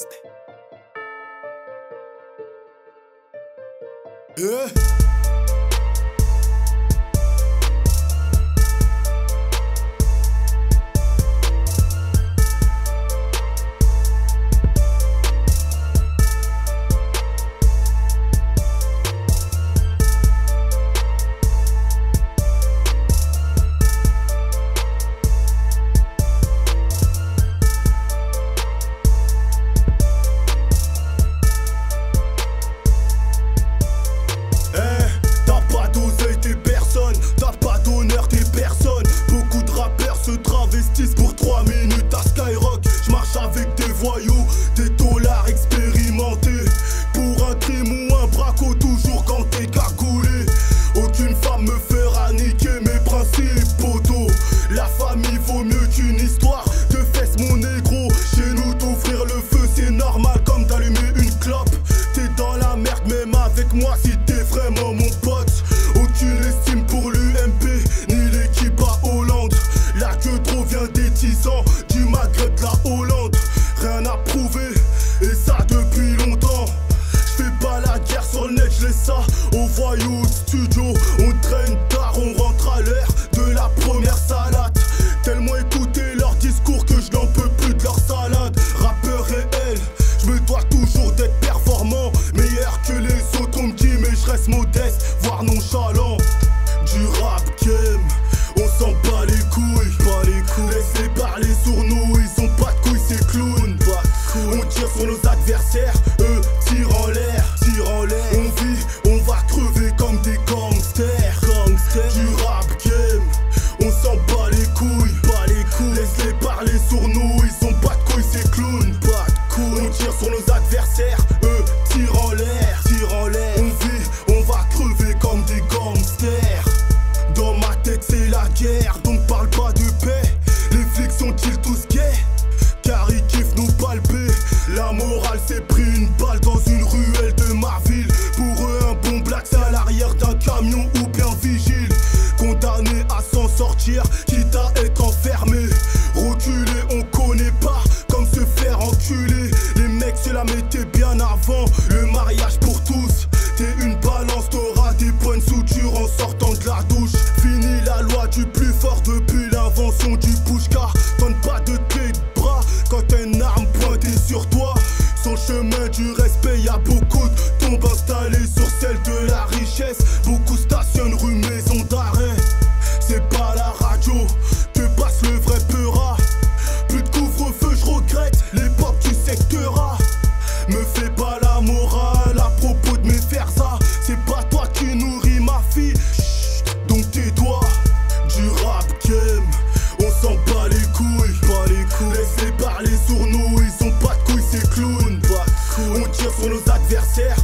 Next. T'as pas d'honneur, t'es personne. Beaucoup de rappeurs se travestissent pour 3 minutes à Skyrock. J'marche avec des voyous, des dollars expérimentés. Pour un crime ou un braco, toujours quand t'es cagoulé. Aucune femme me fera niquer mes principes, poteau. La famille vaut mieux qu'une histoire de fesses, mon négro. Chez nous, d'ouvrir le feu, c'est normal comme d'allumer une clope. T'es dans la merde, même avec moi, si t'es vraiment mon pote. Aucune estime pour l'UMP, ni l'équipe à Hollande. La queue trop vient des tisans, du Maghreb de la Hollande. Rien à prouver, et ça depuis longtemps. J'fais pas la guerre sur le net, j'laisse ça aux voyous de studio. On traîne tard, on rentre à l'heure de la première salade. Tellement écouter leur discours que je n'en peux plus de leur salade. Rappeur réel, je me dois toujours d'être performant. Meilleur que les autres, on me dit, mais je reste modeste, voire nonchalant. Du rap game, on s'en bat les couilles, laisse-les parler sur nous, ils ont pas de couilles, c'est clown. On tire sur nos adversaires, eux tirent en l'air. On vit, on va crever comme des gangsters. Du rap game, on s'en bat les couilles, laisse-les parler sur nous, ils ont pas de couilles, c'est clown. On tire sur nos adversaires, eux tirent en l'air. On vit, on va crever comme des gangsters. Dans ma tête c'est la guerre, donc parle pas de paix. Les flics sont-ils tous gays? Car ils kiffent nous palper. La morale s'est pris une balle dans une ruelle de ma ville. Pour eux un bon black c'est à l'arrière d'un camion ou bien vigile. Condamné à s'en sortir, quitte à être enfermé. Reculer on connaît pas comme se faire enculer. Les mecs se la mettaient bien avant le mariage pour tous. T'es une balance, t'auras des points de suture en sortant de la douche. Fini la loi du plus fort depuis l'invention du pushka. Donne pas de clé de bras quand t'as une arme pointée sur toi. Sur le chemin du respect, y'a beaucoup de tombes installées sur celle de la richesse. Beaucoup stationnent rue Maison d'Arrêt. C'est pas la radio que passe le vrai peura. Plus de couvre-feu, je regrette l'époque du sectera. Me fais pas la morale à propos de mes ferzas. C'est pas toi qui nourris ma fille, donc tais-toi. Du rap game, on s'en bat les couilles, laisse-les parler sur nous, ils ont pas de couilles, c'est clown. On tire sur nos adversaires,